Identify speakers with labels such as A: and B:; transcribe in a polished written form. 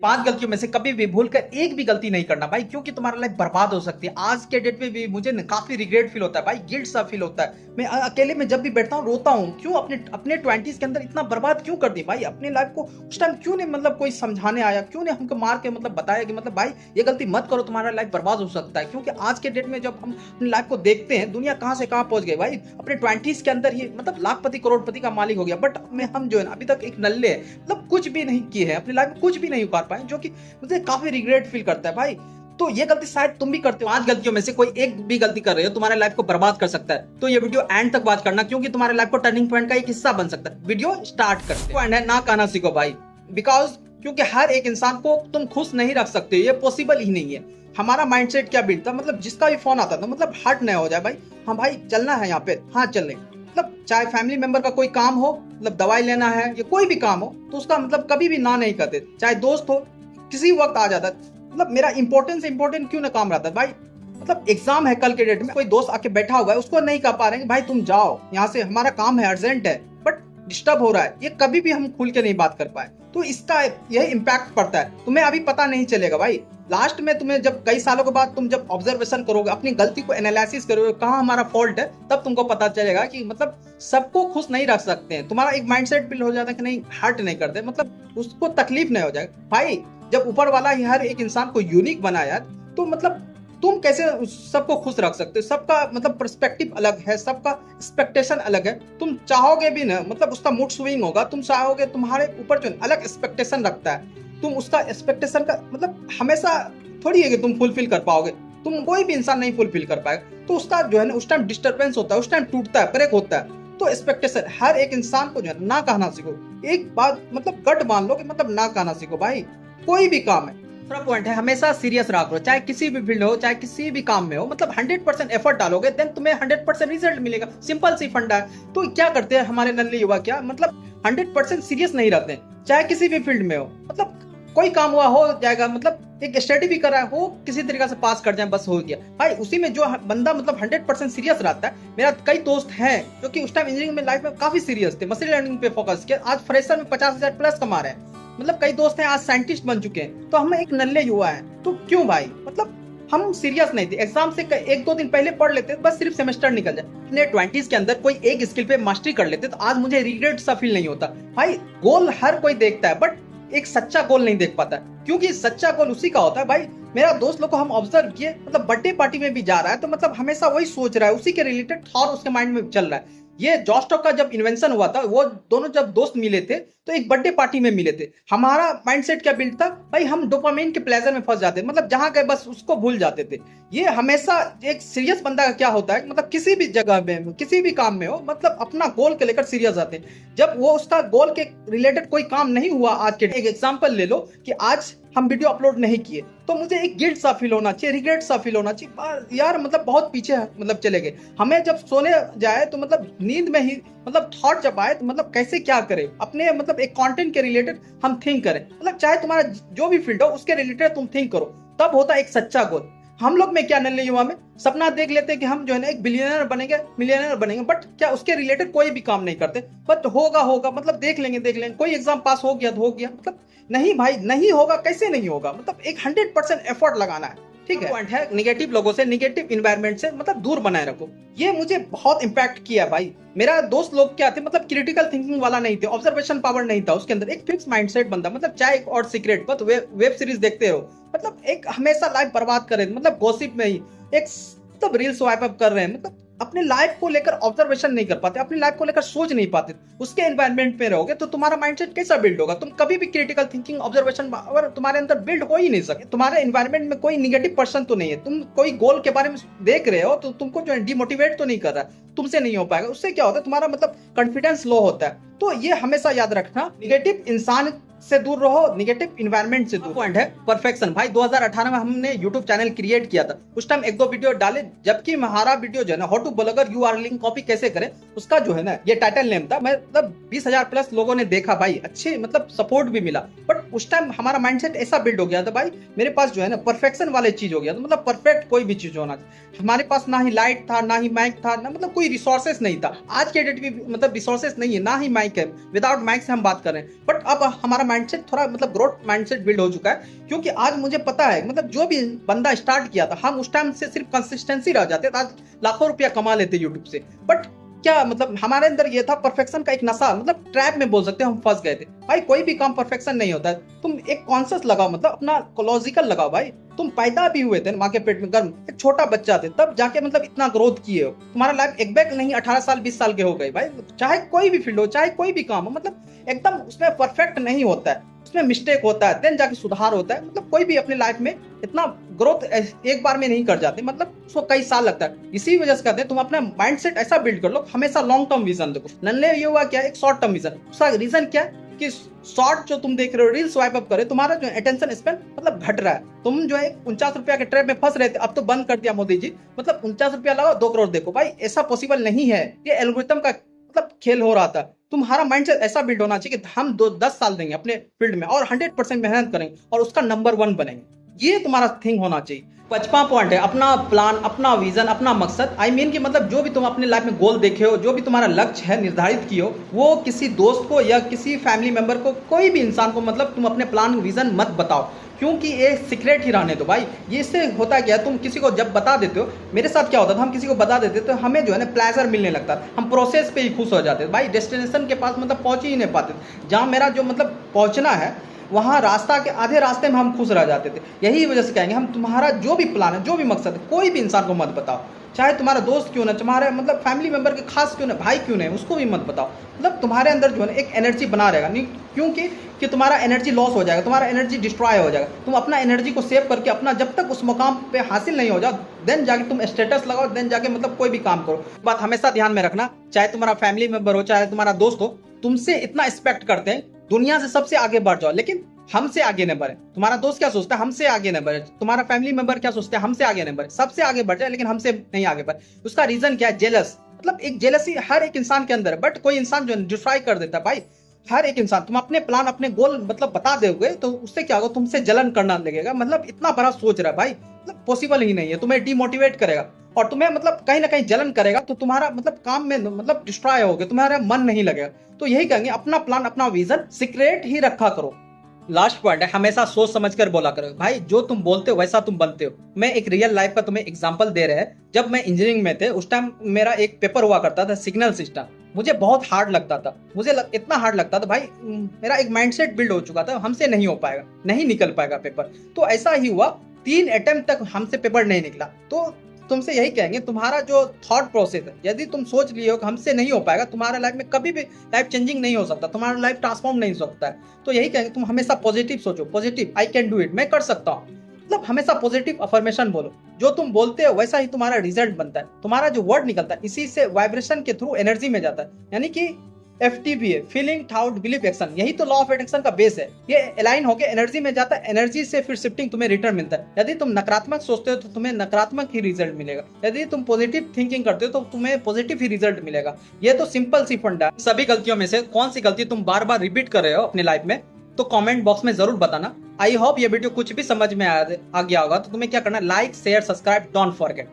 A: 5 गलतियों में से कभी भी भूल कर एक भी गलती नहीं करना भाई, क्योंकि तुम्हारा लाइफ बर्बाद हो सकती है। आज के डेट में भी मुझे काफी रिग्रेट फील होता है भाई, गिल्ट सा फील होता है। मैं अकेले में जब भी बैठता हूँ रोता हूँ, क्यों अपने अपने 20s के अंदर इतना बर्बाद क्यों कर दी भाई अपनी लाइफ को। उस टाइम क्यों नहीं कोई समझाने आया, क्यों नहीं हमको मार के बताया कि भाई ये गलती मत करो, तुम्हारा लाइफ बर्बाद हो सकता है। क्योंकि आज के डेट में जब हम अपनी लाइफ को देखते हैं, दुनिया कहाँ से कहाँ पहुंच गई भाई। अपने 20s के अंदर ही लाखपति करोड़पति का मालिक हो गया, बट हम जो है ना अभी तक एक नल्ले हैं, कुछ भी नहीं किए हैं अपनी लाइफ में, कुछ भी नहीं उखाड़ पाए, जो कि मुझे काफी रिग्रेट फील करता है भाई। तो ये गलती शायद तुम भी करते हो। 5 गलतियों में से कोई एक भी गलती कर रहे हो, तुम्हारे लाइफ को बर्बाद कर सकता है। तो ये वीडियो एंड तक बात करना, क्योंकि तुम्हारे लाइफ को टर्निंग पॉइंट का एक हिस्सा बन सकता है। वीडियो स्टार्ट करते हैं। पॉइंट है ना कहना सीखो भाई, बिकॉज क्योंकि हर एक इंसान को तुम खुश नहीं रख सकते, ये पॉसिबल ही नहीं है। हमारा माइंडसेट क्या बिल्ड था, जिसका भी फोन आता था हर्ट नहीं हो जाए भाई, हाँ भाई चलना है यहाँ पे, हाँ चल रहे, चाहे फैमिली मेंबर का कोई काम हो, दवाई लेना है या कोई भी काम हो, तो उसका कभी भी ना नहीं करते। चाहे दोस्त हो, किसी वक्त आ जाता है। मेरा इंपॉर्टेंट से इंपॉर्टेंट क्यों ना काम रहता है भाई, एग्जाम है कल के डेट में, कोई दोस्त आके बैठा हुआ है, उसको नहीं कह पा रहे हैं भाई तुम जाओ यहाँ से, हमारा काम है, अर्जेंट है, बट डिस्टर्ब हो रहा है, ये कभी भी हम खुल के नहीं बात कर पाए। तो इसका यही इम्पैक्ट पड़ता है, तुम्हें अभी पता नहीं चलेगा भाई। लास्ट में तुम्हें जब कई सालों के बाद तुम जब ऑब्जर्वेशन करोगे, अपनी गलती को एनालिसिस करोगे, कहाँ हमारा फॉल्ट है, तब तुमको पता चलेगा कि सबको खुश नहीं रख सकते हैं। तुम्हारा एक माइंडसेट बिल्ड हो जाता है कि नहीं हर्ट नहीं करते, उसको तकलीफ नहीं हो जाएगा भाई। जब ऊपर वाला ही हर एक इंसान को यूनिक बनाया, तो तुम कैसे सबको खुश रख सकते हो। सबका पर्सपेक्टिव अलग है, सबका एक्सपेक्टेशन अलग है। तुम चाहोगे भी ना, उसका मूड स्विंग होगा, तुम चाहोगे, तुम्हारे ऊपर जो अलग एक्सपेक्टेशन रखता है, तुम उसका एक्सपेक्टेशन का हमेशा थोड़ी है कि तुम फुलफिल कर पाओगे। तुम कोई भी इंसान नहीं फुलफिल कर पाएगा, तो उसका जो है ना उस टाइम डिस्टर्बेंस होता है, उस टाइम टूटता है, ब्रेक होता है। तो एक्सपेक्टेशन हर एक इंसान को जो है ना कहना सीखो। एक बात गट मान लो कि ना कहना सीखो भाई, कोई भी काम है। दूसरा पॉइंट है, हमेशा सीरियस रखो, चाहे किसी भी फील्ड हो, चाहे किसी भी काम में हो। 100% एफर्ट डालोगे, देन तुम्हें 100% रिजल्ट मिलेगा। सिंपल सी फंडा है। तो क्या करते हैं हमारे नल्ले युवा, क्या 100% सीरियस नहीं रहते, चाहे किसी भी फील्ड में हो। कोई काम हुआ हो जाएगा, एक स्टडी भी कर रहा है हो, किसी तरीके से पास कर जाए, बस हो गया भाई। उसी में जो बंदा 100% सीरियस रहता है। मेरा कई दोस्त हैं जो कि उस टाइम इंजीनियरिंग में लाइफ में काफी सीरियस थे, मशीन लर्निंग पे फोकस किया, आज फ्रेशर में 50,000 प्लस कमा रहे हैं। कई दोस्त हैं आज साइंटिस्ट बन चुके हैं। तो हम एक नल्ले युवा हैं, तो क्यों भाई हम सीरियस नहीं थे। एग्जाम से 1-2 दिन पहले पढ़ लेते, बस सिर्फ सेमेस्टर निकल जाए। अपने 20s के अंदर कोई एक स्किल पे मास्टरी कर लेते, तो आज मुझे रिग्रेट सा फील नहीं होता भाई। गोल हर कोई देखता है, बट एक सच्चा गोल नहीं देख पाता, क्योंकि सच्चा गोल उसी का होता है भाई। मेरा दोस्त लोग को हम ऑब्जर्व किए, बर्थडे पार्टी में भी जा रहा है, तो हमेशा वही सोच रहा है, उसी के रिलेटेड थॉट उसके माइंड में चल रहा है। ये जॉस्टॉक का जब इन्वेंशन हुआ था, वो दोनों जब दोस्त मिले थे, तो एक बर्थडे पार्टी में मिले थे। हमारा माइंडसेट क्या बिल्ड था भाई, हम डोपामाइन के प्लेजर में फंस जाते, जहां गए बस उसको भूल जाते थे। ये हमेशा एक सीरियस बंदा का क्या होता है, किसी भी जगह में, किसी भी काम में हो, अपना गोल के लेकर सीरियस आते हैं। जब वो उसका गोल के रिलेटेड कोई काम नहीं हुआ, आज के एक एग्जांपल ले लो कि आज हम वीडियो अपलोड नहीं किए, तो मुझे एक गिल्ट सा फील होना चाहिए, रिग्रेट सा फील होना चाहिए यार, बहुत पीछे चले गए। हमें जब सोने जाए तो नींद में ही थॉट जब आए, तो कैसे क्या करें, अपने एक कंटेंट के रिलेटेड हम थिंक करें। चाहे तुम्हारा जो भी फील्ड हो, उसके रिलेटेड तुम थिंक करो, तब होता है एक सच्चा गोल। हम लोग में क्या नन्हे युवा में सपना देख लेते हैं कि हम जो है ना एक बिलियनर बनेंगे, मिलियनर बनेंगे, बट क्या उसके रिलेटेड कोई भी काम नहीं करते। बट होगा देख लेंगे, कोई एग्जाम पास हो गया तो हो गया। नहीं भाई, नहीं होगा, कैसे नहीं होगा, एक 100% एफर्ट लगाना है। ठीक है, पॉइंट है, निगेटिव लोगों से, निगेटिव इन्वायरमेंट से दूर बनाए रखो। ये मुझे बहुत इंपैक्ट किया भाई। मेरा दोस्त लोग क्या थे, क्रिटिकल थिंकिंग वाला नहीं थे, ऑब्जर्वेशन पावर नहीं था उसके अंदर, एक फिक्स माइंडसेट बंदा, चाहे एक और सीक्रेट वेब सीरीज देखते रहो, एक हमेशा लाइफ बर्बाद कर रहे हैं, गॉसिप में ही एक रील स्वाइप अप कर रहे हैं, अपने लाइफ को लेकर ऑब्जर्वेशन नहीं कर पाते, अपनी लाइफ को लेकर सोच नहीं पाते। उसके एनवायरनमेंट में रहोगे तो तुम्हारा माइंडसेट कैसा बिल्ड होगा। तुम कभी भी क्रिटिकल थिंकिंग, ऑब्जर्वेशन पावर तुम्हारे अंदर बिल्ड हो ही नहीं सके। तुम्हारे एनवायरनमेंट में कोई निगेटिव पर्सन तो नहीं है, तुम कोई गोल के बारे में देख रहे हो, तो तुमको जो है डिमोटिवेट तो नहीं कर रहा, तुमसे नहीं हो पाएगा। उससे क्या होता है, तुम्हारा कॉन्फिडेंस लो होता है। तो ये हमेशा याद रखना, निगेटिव इंसान से दूर रहो, निगेटिव इन्वायरमेंट से दूर। पॉइंट है परफेक्शन भाई। 2018 में हमने यूट्यूब चैनल क्रिएट किया था, उस टाइम 1-2 वीडियो डाले, जबकि हमारा वीडियो जो है ना, how to blogger URL link copy कैसे करें, उसका जो है ना ये टाइटल नेम था। 20,000 प्लस लोगों ने देखा भाई, अच्छे सपोर्ट भी मिला। बट उस टाइम हमारा माइंडसेट ऐसा बिल्ड हो गया था भाई, मेरे पास जो है ना परफेक्शन वाले चीज हो गया था, परफेक्ट कोई भी चीज होना। हमारे पास ना ही लाइट था, ना ही माइक था, ना कोई रिसोर्सेस नहीं था। आज के डेट में रिसोर्सेस नहीं है, ना ही माइक है, विदाउट माइक से हम बात कर रहे हैं। बट अब हमारा माइंडसेट थोड़ा मतलब ग्रोथ माइंडसेट बिल्ड हो चुका है, क्योंकि आज मुझे पता है मतलब जो भी बंदा स्टार्ट किया था, हम उस टाइम से सिर्फ कंसिस्टेंसी रह जाते, आज लाखों रुपया कमा लेते यूट्यूब से। बट क्या मतलब हमारे अंदर ये था परफेक्शन का एक नशा, मतलब ट्रैप में बोल सकते हैं हम फंस गए थे भाई। कोई भी काम परफेक्शन नहीं होता है, तुम एक कॉन्शियस लगाओ, मतलब अपना लॉजिकल लगाओ भाई। तुम पैदा भी हुए थे माँ के पेट में गर्म, एक छोटा बच्चा थे, तब जाके मतलब इतना ग्रोथ किए हो। तुम्हारा लाइफ एक बैग नहीं 18 साल 20 साल के हो गए भाई। चाहे कोई भी फील्ड हो, चाहे कोई भी काम हो, मतलब एकदम उसमें परफेक्ट नहीं होता है, उसमें मिस्टेक होता है, देन जाके सुधार होता है। मतलब कोई भी अपने लाइफ में इतना ग्रोथ एक बार में नहीं कर जाते, मतलब उसको कई साल लगता है। इसी वजह से कहते हैं तुम अपना माइंडसेट ऐसा बिल्ड कर लो, हमेशा लॉन्ग टर्म विजन देखो। नन्हे ये हुआ क्या, एक शॉर्ट टर्म विजन। उसका रीजन क्या है कि शॉर्ट जो तुम देख रहे हो, रील स्वाइप अप करे, तुम्हारा जो अटेंशन स्पैन मतलब घट रहा है। तुम जो है 49 रुपया के ट्रैप में फंस रहे थे, अब तो बंद कर दिया मोदी जी। मतलब 49 रुपया लगाओ 2 करोड़ देखो भाई, ऐसा पॉसिबल नहीं है। ये एल्गोरिथम का मतलब खेल हो रहा था। तुम्हारा माइंडसेट ऐसा बिल्ड होना चाहिए कि हम 10 साल देंगे अपने फील्ड में और 100% मेहनत करेंगे और उसका नंबर 1 बनेंगे। ये तुम्हारा थिंग होना चाहिए। 55 पॉइंट है, अपना प्लान, अपना विजन, अपना मकसद। आई मीन कि मतलब जो भी तुम अपने लाइफ में गोल देखे हो, जो भी तुम्हारा लक्ष्य है निर्धारित किए हो, वो किसी दोस्त को या किसी फैमिली मेंबर को, कोई भी इंसान को मतलब तुम अपने प्लान विजन मत बताओ, क्योंकि ये सीक्रेट ही रहने दो भाई। ये इससे होता क्या, तुम किसी को जब बता देते हो, मेरे साथ क्या होता था, हम किसी को बता देते तो हमें जो है ना प्लेजर मिलने लगता था, हम प्रोसेस पे ही खुश हो जाते थे भाई। डेस्टिनेशन के पास मतलब पहुंच ही नहीं पाते, जहाँ मेरा जो मतलब पहुंचना है वहाँ रास्ता के आधे रास्ते में हम खुश रह जाते थे। यही वजह से कहेंगे हम, तुम्हारा जो भी प्लान है, जो भी मकसद है, कोई भी इंसान को मत बताओ, चाहे तुम्हारा दोस्त क्यों ना, तुम्हारे मतलब फैमिली मेंबर के खास क्यों ना, भाई क्यों नहीं, उसको भी मत बताओ। मतलब तुम्हारे अंदर जो है ना एक एनर्जी बना रहेगा नहीं, क्योंकि कि तुम्हारा एनर्जी लॉस हो जाएगा, तुम्हारा एनर्जी डिस्ट्रॉय हो जाएगा। तुम अपना एनर्जी को सेव करके अपना जब तक उस मुकाम पे हासिल नहीं हो जाओ, देन जाके तुम स्टेटस लगाओ, देन जाके मतलब कोई भी काम करो। बात हमेशा ध्यान में रखना, चाहे तुम्हारा फैमिली मेंबर हो, चाहे तुम्हारा दोस्त हो, तुमसे इतना एक्सपेक्ट करते हैं, दुनिया से सबसे आगे बढ़ जाओ, लेकिन हमसे आगे न बढ़े। तुम्हारा दोस्त क्या सोचता है, हमसे आगे न बढ़े। तुम्हारा फैमिली मेंबर क्या सोचता है, हमसे आगे न बढ़े। सबसे आगे बढ़ जाए लेकिन हमसे नहीं आगे बढ़े। उसका रीजन क्या है, जेलस। मतलब एक जेलसी हर एक इंसान के अंदर है, बट कोई इंसान जो डिस्ट्रॉय कर देता है भाई। हर एक इंसान, तुम अपने प्लान, अपने गोल मतलब बता दोगे तो उससे क्या होगा, तुमसे जलन करना लगेगा। मतलब इतना बड़ा सोच रहा है भाई, मतलब पॉसिबल ही नहीं है, तुम्हें डिमोटिवेट करेगा और तुम्हें मतलब कहीं ना कहीं जलन करेगा, तो तुम्हारा मतलब काम में मतलब डिस्ट्रॉय होगे, तुम्हारा मन नहीं लगेगा। तो यही कहेंगे, अपना प्लान, अपना विजन सीक्रेट ही रखा करो। लास्ट पॉइंट है, हमेशा सोच समझ कर बोला करो भाई। जो तुम बोलते हो वैसा तुम बनते हो। मैं एक रियल लाइफ का तुम्हें एग्जांपल दे रहे हैं। जब मैं इंजीनियरिंग में थे, उस टाइम मेरा एक पेपर हुआ करता था सिग्नल सिस्टम। मुझे बहुत हार्ड लगता था, इतना हार्ड लगता था भाई, मेरा एक माइंडसेट बिल्ड हो चुका था, हमसे नहीं हो पाएगा, नहीं निकल पाएगा पेपर। तो ऐसा ही हुआ, 3 अटेम्प्ट तक हमसे पेपर नहीं निकला। तो तुमसे यही कहेंगे, तुम्हारा जो थॉट प्रोसेस है, यदि तुम सोच लिए हो कि हमसे नहीं हो पाएगा, तुम्हारा लाइफ में कभी भी लाइफ चेंजिंग नहीं हो सकता, तुम्हारा लाइफ ट्रांसफॉर्म नहीं हो सकता है। तो यही कहेंगे, तुम हमेशा पॉजिटिव सोचो, positive, I can do it, मैं कर सकता हूँ। मतलब हमेशा पॉजिटिव अफर्मेशन बोलो। जो तुम बोलते हो वैसा ही तुम्हारा रिजल्ट बनता है। तुम्हारा जो वर्ड निकलता है, इसी से वाइब्रेशन के थ्रू एनर्जी में जाता है, यानी कि FTPA, feeling thought believe action. यही तो लॉ ऑफ अट्रैक्शन का बेस है। ये अलाइन होकर एनर्जी में जाता है, एनर्जी से फिर शिफ्टिंग तुम्हें रिटर्न मिलता है। यदि तुम नकारात्मक सोचते हो तो तुम्हें नकारात्मक ही रिजल्ट मिलेगा, यदि तुम पॉजिटिव थिंकिंग करते हो तो तुम्हें पॉजिटिव ही रिजल्ट मिलेगा। ये तो सिंपल सी फंडा है। सभी गलतियों में से कौन सी गलती तुम बार बार रिपीट कर रहे हो अपनी लाइफ में, तो कमेंट बॉक्स में जरूर बताना। आई होप ये वीडियो कुछ भी समझ में आ गया होगा। तो तुम्हें क्या करना है, like share subscribe don't forget.